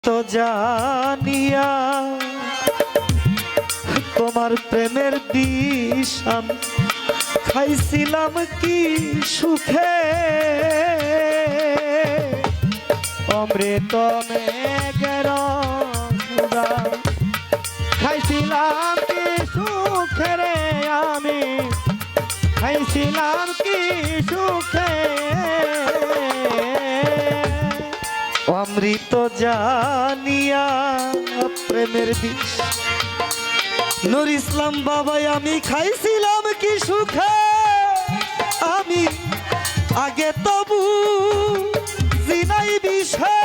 তো জানিয়া তোমার প্রেমের বিষ আমি খাইছিলাম কি সুখে, অমৃত মেঘের সুধা খাইছিলাম কি সুখে রে, আমি খাইছিলাম কি সুখে, অমৃত জানিয়া প্রেমের বিষ নূর ইসলাম বাবাই আমি খাইছিলাম কি সুখে, আমি আগে তবু জিনাই বিষে।